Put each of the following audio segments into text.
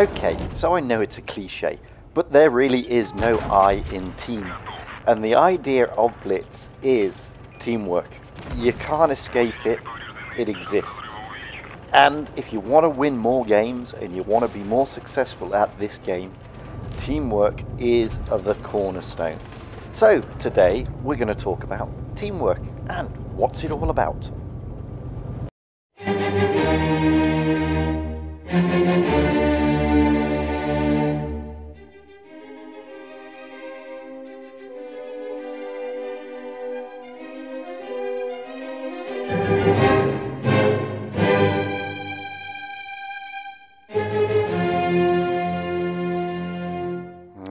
Okay, so I know it's a cliche, but there really is no I in team. And the idea of Blitz is teamwork. You can't escape it, it exists. And if you want to win more games and you want to be more successful at this game, teamwork is the cornerstone. So today we're going to talk about teamwork and what's it all about.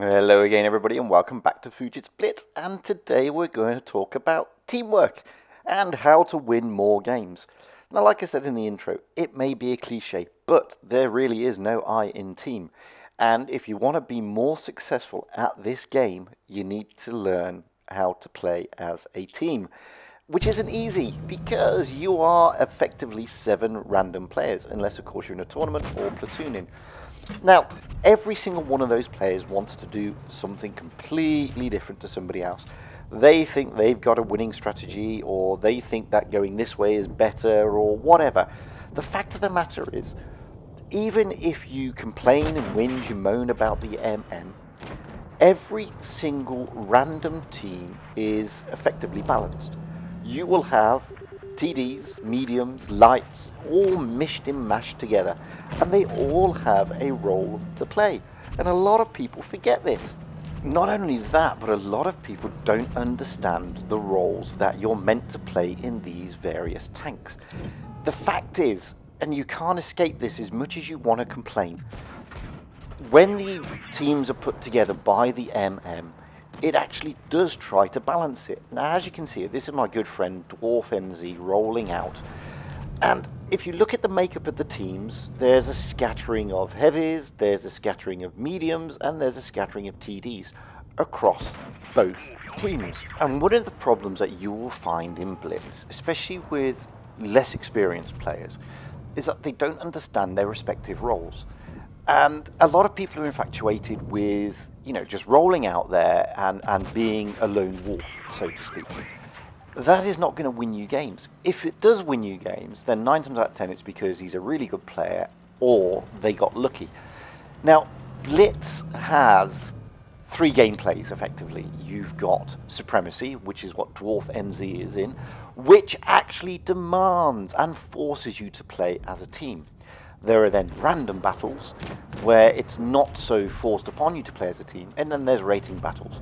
Hello again everybody and welcome back to Fujit's Blitz, and today we're going to talk about teamwork and how to win more games. Now, like I said in the intro, it may be a cliche, but there really is no I in team. And if you want to be more successful at this game, you need to learn how to play as a team, which isn't easy because you are effectively 7 random players, unless of course you're in a tournament or platooning. Now, every single one of those players wants to do something completely different to somebody else. They think they've got a winning strategy, or they think that going this way is better, or whatever. The fact of the matter is, even if you complain and whinge and moan about the MM, every single random team is effectively balanced. You will have TDs, mediums, lights, all mished and mashed together, and they all have a role to play. And a lot of people forget this. Not only that, but a lot of people don't understand the roles that you're meant to play in these various tanks. The fact is, and you can't escape this as much as you want to complain, when the teams are put together by the MM, it actually does try to balance it. Now, as you can see, this is my good friend Dwarf NZ rolling out. And if you look at the makeup of the teams, there's a scattering of heavies, there's a scattering of mediums, and there's a scattering of TDs across both teams. And one of the problems that you will find in Blitz, especially with less experienced players, is that they don't understand their respective roles. And a lot of people are infatuated with, you know, just rolling out there and being a lone wolf, so to speak. That is not going to win you games. If it does win you games, then 9 times out of 10 it's because he's a really good player or they got lucky. Now, Blitz has 3 gameplays, effectively. You've got Supremacy, which is what Dwarf NZ is in, which actually demands and forces you to play as a team. There are then random battles, where it's not so forced upon you to play as a team, and then there's rating battles.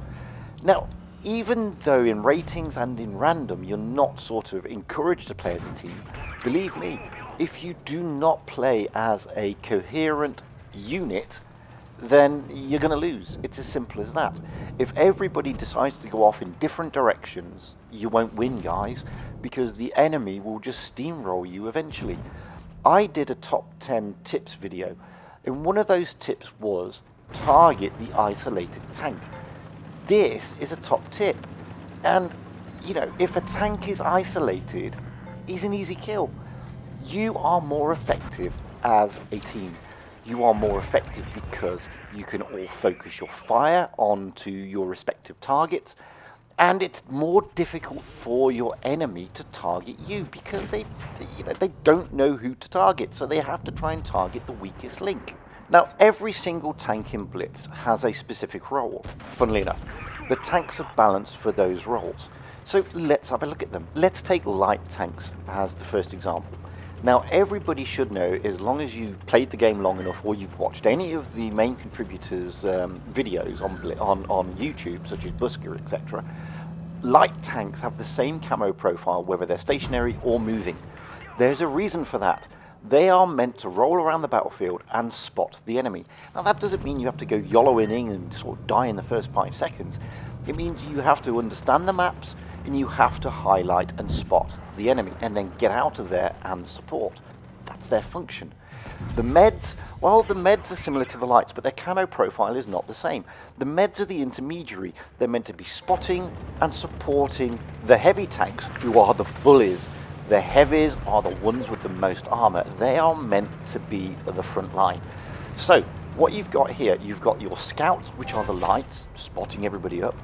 Now, even though in ratings and in random you're not sort of encouraged to play as a team, believe me, if you do not play as a coherent unit, then you're going to lose. It's as simple as that. If everybody decides to go off in different directions, you won't win, guys, because the enemy will just steamroll you eventually. I did a top 10 tips video, and one of those tips was target the isolated tank. This is a top tip, and you know, if a tank is isolated, he's an easy kill. You are more effective as a team. You are more effective because you can all focus your fire onto your respective targets, and it's more difficult for your enemy to target you because they don't know who to target, so they have to try and target the weakest link. Now, every single tank in Blitz has a specific role. Funnily enough, the tanks are balanced for those roles. So let's have a look at them. Let's take light tanks as the first example. Now, everybody should know, as long as you've played the game long enough or you've watched any of the main contributors' videos on YouTube, such as Busker, etc., light tanks have the same camo profile whether they're stationary or moving. There's a reason for that. They are meant to roll around the battlefield and spot the enemy. Now, that doesn't mean you have to go YOLOing in and sort of die in the first 5 seconds. It means you have to understand the maps and you have to highlight and spot the enemy and then get out of there and support. That's their function. The meds, well, the meds are similar to the lights, but their camo profile is not the same. The meds are the intermediary. They're meant to be spotting and supporting the heavy tanks, who are the bullies. The heavies are the ones with the most armor. They are meant to be the front line. So What you've got here, you've got your scouts, which are the lights, spotting everybody up.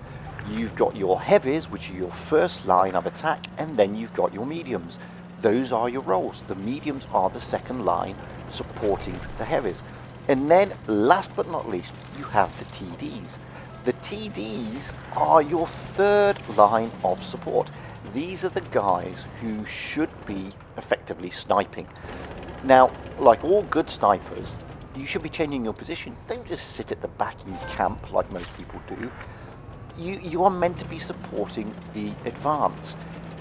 You've got your heavies, which are your first line of attack, and then you've got your mediums. Those are your roles. The mediums are the second line supporting the heavies. And then, last but not least, you have the TDs. The TDs are your third line of support. These are the guys who should be effectively sniping. Now, like all good snipers, you should be changing your position. Don't just sit at the back and camp like most people do. You are meant to be supporting the advance.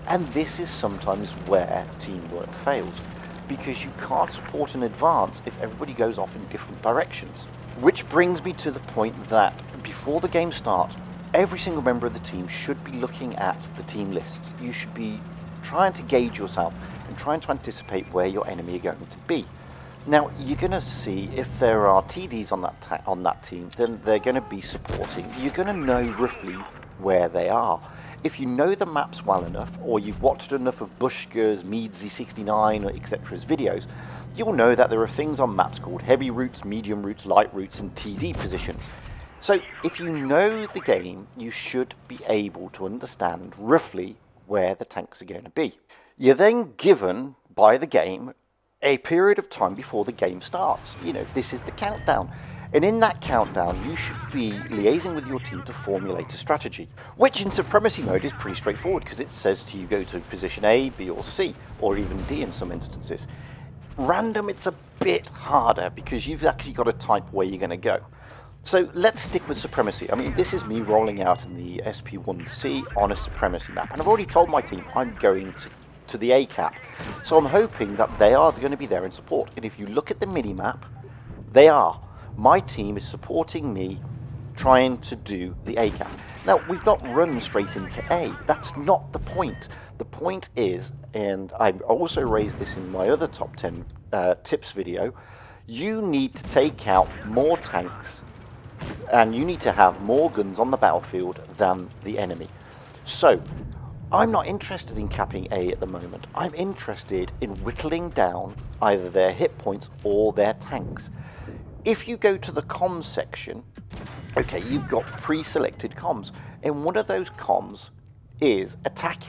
And this is sometimes where teamwork fails, because you can't support an advance if everybody goes off in different directions. Which brings me to the point that before the game starts, every single member of the team should be looking at the team list. You should be trying to gauge yourself and trying to anticipate where your enemy are going to be. Now, you're going to see if there are TDs on that team, then they're going to be supporting. You're going to know roughly where they are. If you know the maps well enough, or you've watched enough of Bushka's, Meadsy69, or etc's videos, you'll know that there are things on maps called heavy routes, medium routes, light routes, and TD positions. So if you know the game, you should be able to understand roughly where the tanks are going to be. You're then given, by the game, a period of time before the game starts. You know, this is the countdown. And in that countdown, you should be liaising with your team to formulate a strategy, which in Supremacy mode is pretty straightforward, because it says to you go to position A, B, or C, or even D in some instances. Random, it's a bit harder, because you've actually got to type where you're going to go. So let's stick with Supremacy. I mean, this is me rolling out in the SP1C on a Supremacy map, and I've already told my team I'm going to the A cap. So I'm hoping that they are going to be there in support. And if you look at the mini-map, they are. My team is supporting me trying to do the A cap. Now, we've not run straight into A. That's not the point. The point is, and I also raised this in my other top 10 tips video, you need to take out more tanks and you need to have more guns on the battlefield than the enemy. So, I'm not interested in capping A at the moment. I'm interested in whittling down either their hit points or their tanks. If you go to the comms section, okay, you've got pre-selected comms, and one of those comms is attack,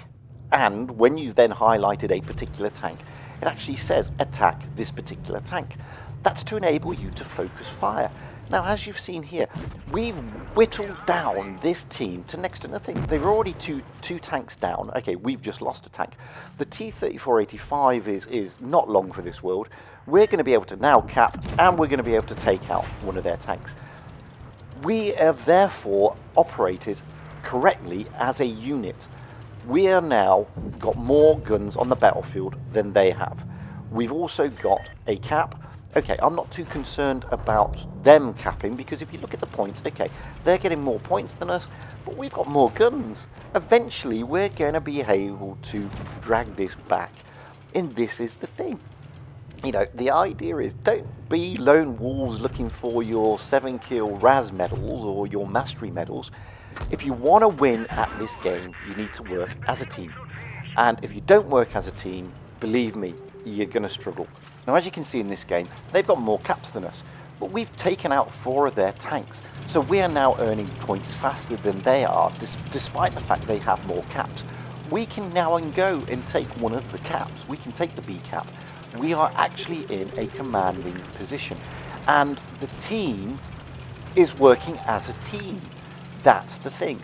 and when you've then highlighted a particular tank, it actually says attack this particular tank. That's to enable you to focus fire. Now, as you've seen here, we've whittled down this team to next to nothing. They're already two tanks down. Okay, we've just lost a tank. The T-3485 is not long for this world. We're going to be able to now cap, and we're going to be able to take out one of their tanks. We have therefore operated correctly as a unit. We are now got more guns on the battlefield than they have. We've also got a cap. Okay, I'm not too concerned about them capping, because if you look at the points, okay, they're getting more points than us, but we've got more guns. Eventually, we're going to be able to drag this back, and this is the thing. You know, the idea is don't be lone wolves looking for your 7-kill Raz medals or your mastery medals. If you want to win at this game, you need to work as a team. And if you don't work as a team, believe me, you're going to struggle. Now, as you can see in this game, they've got more caps than us, but we've taken out 4 of their tanks. So we are now earning points faster than they are, despite the fact they have more caps. We can now go and take one of the caps. We can take the B cap. We are actually in a commanding position. And the team is working as a team. That's the thing.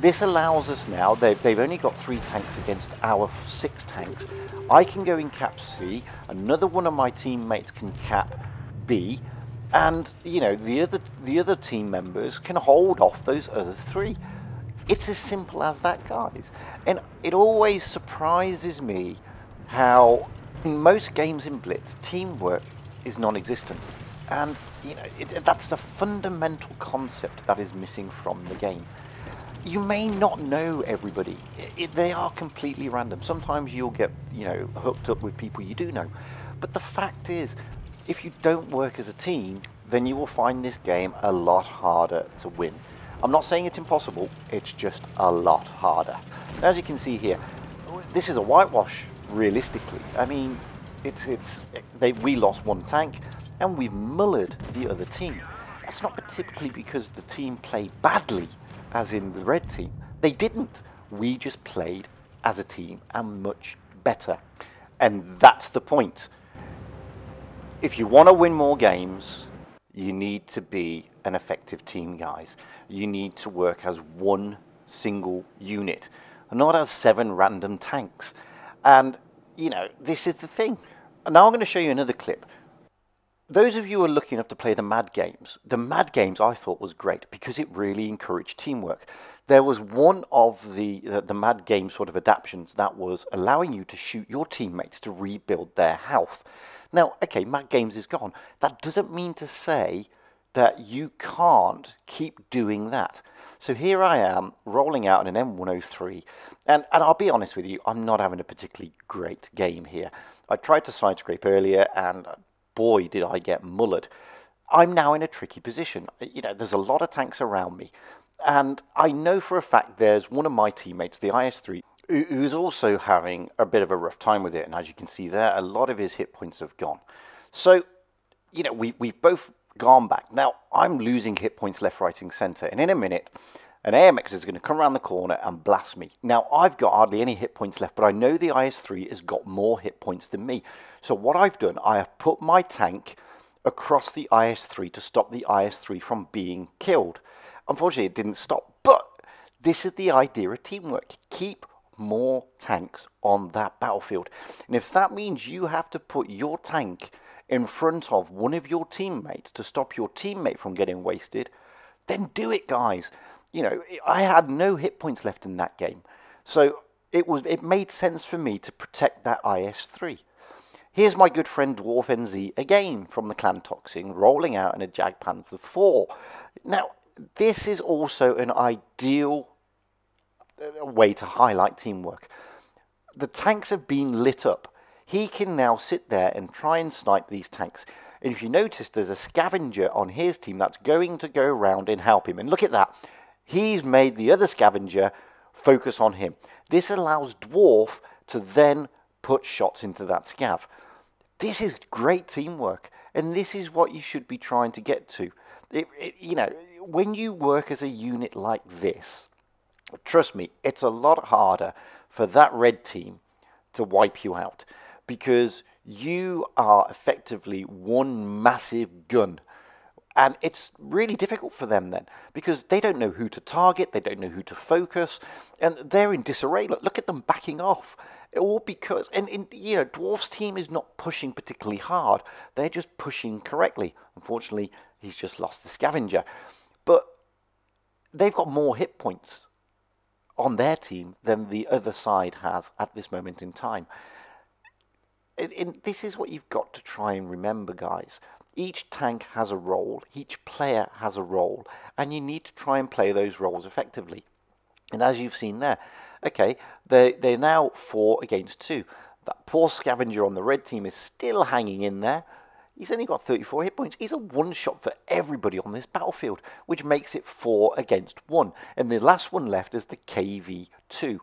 This allows us now, they've only got 3 tanks against our 6 tanks. I can go in cap C, another one of my teammates can cap B, and you know, the other team members can hold off those other 3. It's as simple as that, guys. And it always surprises me how in most games in Blitz, teamwork is non-existent. And you know, that's a fundamental concept that is missing from the game. You may not know everybody. They are completely random. Sometimes you'll get, you know, hooked up with people you do know. But the fact is, if you don't work as a team, then you will find this game a lot harder to win. I'm not saying it's impossible, it's just a lot harder. As you can see here, this is a whitewash, realistically. I mean, we lost 1 tank. and we've mullered the other team. That's not typically because the team played badly, as in the red team. They didn't. We just played as a team and much better. And that's the point. If you want to win more games, you need to be an effective team, guys. You need to work as one single unit, not as 7 random tanks. And, you know, this is the thing. Now I'm going to show you another clip. Those of you who are lucky enough to play the Mad Games I thought was great because it really encouraged teamwork. There was one of the Mad Games sort of adaptations that was allowing you to shoot your teammates to rebuild their health. Now, okay, Mad Games is gone. That doesn't mean to say that you can't keep doing that. So here I am rolling out an M103, and I'll be honest with you, I'm not having a particularly great game here. I tried to side scrape earlier, and boy, did I get mullered. I'm now in a tricky position. You know, there's a lot of tanks around me, and I know for a fact there's one of my teammates, the IS-3, who's also having a bit of a rough time with it, and as you can see there, a lot of his hit points have gone. So, you know, we've both gone back. Now, I'm losing hit points left, right, and centre, and in a minute, an AMX is going to come around the corner and blast me. Now, I've got hardly any hit points left, but I know the IS-3 has got more hit points than me. So what I've done, I have put my tank across the IS-3 to stop the IS-3 from being killed. Unfortunately, it didn't stop, but this is the idea of teamwork. Keep more tanks on that battlefield. And if that means you have to put your tank in front of one of your teammates to stop your teammate from getting wasted, then do it, guys. You know, I had no hit points left in that game. So it made sense for me to protect that IS-3. Here's my good friend Dwarf NZ again from the Clan Toxin, rolling out in a Jag Panther 4. Now, this is also an ideal way to highlight teamwork. The tanks have been lit up. He can now sit there and try and snipe these tanks. And if you notice, there's a scavenger on his team that's going to go around and help him. And look at that. He's made the other scavenger focus on him. This allows Dwarf to then put shots into that scav. This is great teamwork. And this is what you should be trying to get to. You know, when you work as a unit like this, trust me, it's a lot harder for that red team to wipe you out because you are effectively one massive gun. And it's really difficult for them then because they don't know who to target, they don't know who to focus, and they're in disarray. Look at them backing off. All because, you know, Dwarf's team is not pushing particularly hard. They're just pushing correctly. Unfortunately, he's just lost the scavenger. But they've got more hit points on their team than the other side has at this moment in time. And this is what you've got to try and remember, guys. Each tank has a role, each player has a role, and you need to try and play those roles effectively. And as you've seen there, okay, they're now 4 against 2. That poor scavenger on the red team is still hanging in there. He's only got 34 hit points. He's a one-shot for everybody on this battlefield, which makes it 4 against 1. And the last one left is the KV2.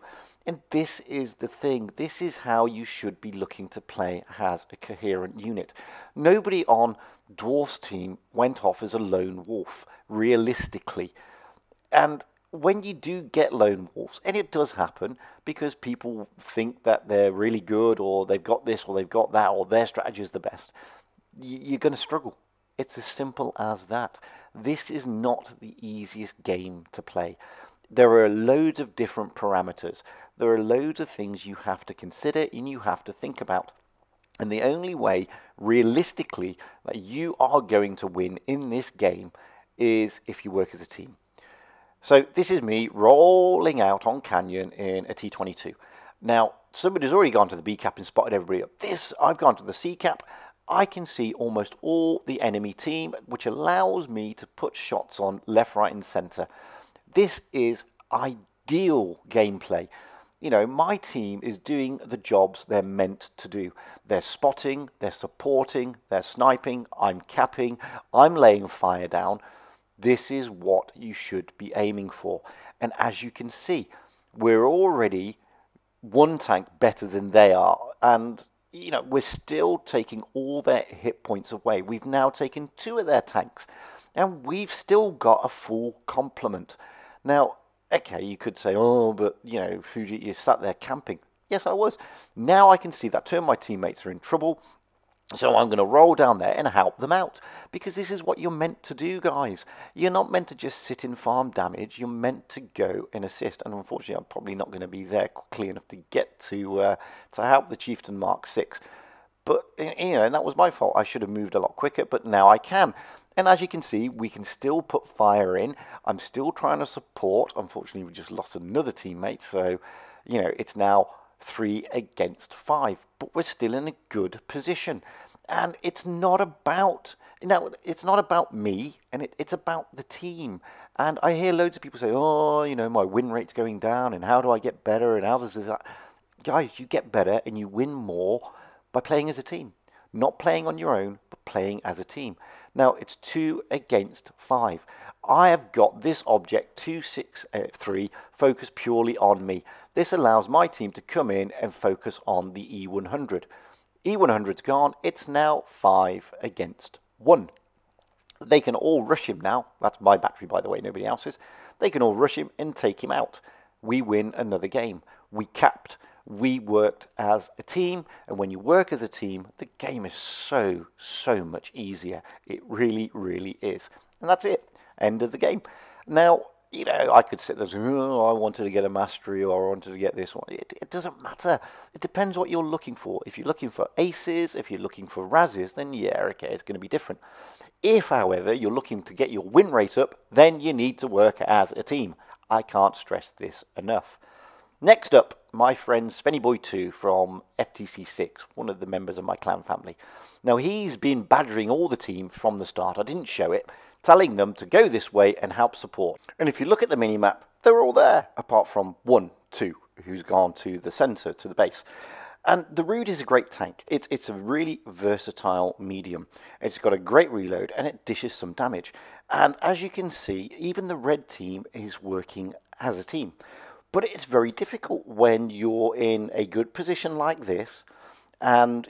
And this is the thing. This is how you should be looking to play as a coherent unit. Nobody on Dwarf's team went off as a lone wolf, realistically. And when you do get lone wolves, and it does happen because people think that they're really good or they've got this or they've got that or their strategy is the best, you're going to struggle. It's as simple as that. This is not the easiest game to play. There are loads of different parameters. There are loads of things you have to consider and you have to think about. And the only way, realistically, that you are going to win in this game is if you work as a team. So this is me rolling out on Canyon in a T22. Now, somebody's already gone to the B cap and spotted everybody up. I've gone to the C cap. I can see almost all the enemy team, which allows me to put shots on left, right, and center. This is ideal gameplay. You know, my team is doing the jobs they're meant to do. They're spotting, they're supporting, they're sniping, I'm capping, I'm laying fire down. This is what you should be aiming for. And as you can see, we're already one tank better than they are. And we're still taking all their hit points away. We've now taken 2 of their tanks, and we've still got a full complement. Now, okay, you could say, oh, but, Fuji, you sat there camping. Yes, I was. Now I can see that 2 of my teammates are in trouble, so I'm going to roll down there and help them out, because this is what you're meant to do, guys. You're not meant to just sit and farm damage. You're meant to go and assist. And unfortunately, I'm probably not going to be there quickly enough to get to help the Chieftain Mark 6. But, and that was my fault. I should have moved a lot quicker, but now I can. And as you can see, we can still put fire in. I'm still trying to support. Unfortunately, we just lost another teammate, so, it's now 3 against 5, but we're still in a good position. And it's not about, it's not about me, and it's about the team. And I hear loads of people say, oh, my win rate's going down, and how do I get better, and how does that? Guys, you get better and you win more by playing as a team. Not playing on your own, but playing as a team. Now, it's 2 against 5. I have got this object, 263, focused purely on me. This allows my team to come in and focus on the E100. E100's gone. It's now 5 against 1. They can all rush him now. That's my battery, by the way, nobody else's. They can all rush him and take him out. We win another game. We capped. We worked as a team, and when you work as a team, the game is so much easier. It really, really is. And that's it. End of the game. Now, I could sit there and say, oh, I wanted to get a mastery, or I wanted to get this one. It doesn't matter. It depends what you're looking for. If you're looking for aces, if you're looking for razzes, then yeah, okay, it's going to be different. If, however, you're looking to get your win rate up, then you need to work as a team. I can't stress this enough. Next up, my friend Svennyboy2 from FTC6, one of the members of my clan family. Now, he's been badgering all the team from the start. I didn't show it, telling them to go this way and help support. And if you look at the minimap, they're all there, apart from 1, 2, who's gone to the centre, to the base. And the Rude is a great tank. It's a really versatile medium. It's got a great reload, and it dishes some damage. And as you can see, even the red team is working as a team. But it's very difficult when you're in a good position like this, and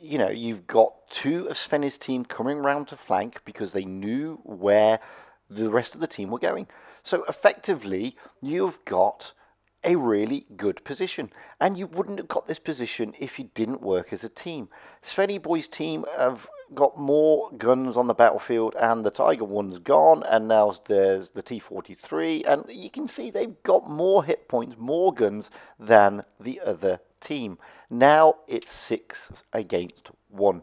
you've got 2 of Svenny's team coming round to flank because they knew where the rest of the team were going. So effectively, you've got a really good position, and you wouldn't have got this position if you didn't work as a team. Svennyboy's team have got more guns on the battlefield, and the Tiger one's gone, and now there's the T-43, and you can see they've got more hit points, more guns than the other team. Now it's 6 against 1.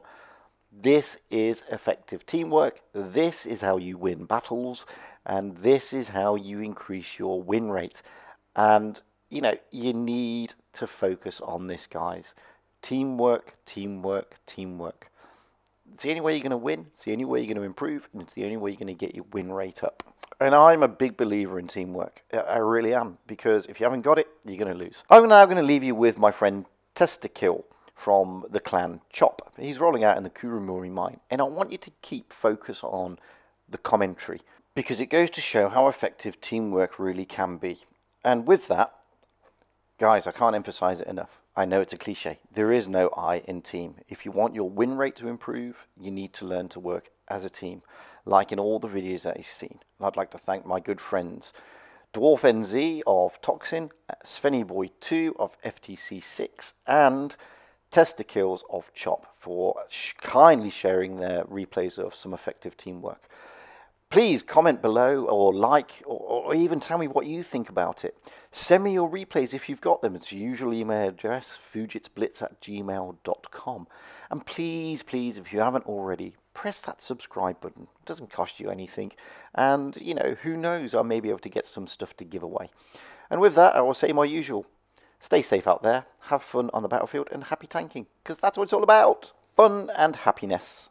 This is effective teamwork. This is how you win battles, and this is how you increase your win rate. And you need to focus on this, guys. Teamwork, teamwork, teamwork. It's the only way you're going to win. It's the only way you're going to improve, and it's the only way you're going to get your win rate up. And I'm a big believer in teamwork. I really am, because if you haven't got it, you're going to lose. I'm now going to leave you with my friend Testakill from the clan Chop. He's rolling out in the Kurumuri mine, and I want you to keep focus on the commentary, because it goes to show how effective teamwork really can be. And with that, guys, I can't emphasize it enough. I know it's a cliche. There is no I in team. If you want your win rate to improve, you need to learn to work as a team, like in all the videos that you've seen. And I'd like to thank my good friends, Dwarf NZ of Toxin, Svennyboy2 of FTC6, and Testakills of Chop for kindly sharing their replays of some effective teamwork. Please comment below, or like, or even tell me what you think about it. Send me your replays if you've got them. It's your usual email address, fujitsblitz@gmail.com. And please, please, if you haven't already, press that subscribe button. It doesn't cost you anything. And, who knows, I may be able to get some stuff to give away. And with that, I will say my usual. Stay safe out there, have fun on the battlefield, and happy tanking, because that's what it's all about. Fun and happiness.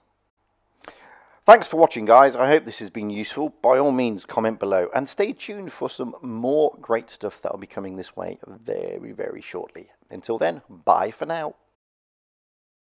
Thanks for watching, guys. I hope this has been useful. By all means, comment below, and stay tuned for some more great stuff that will be coming this way very, very shortly. Until then, bye for now.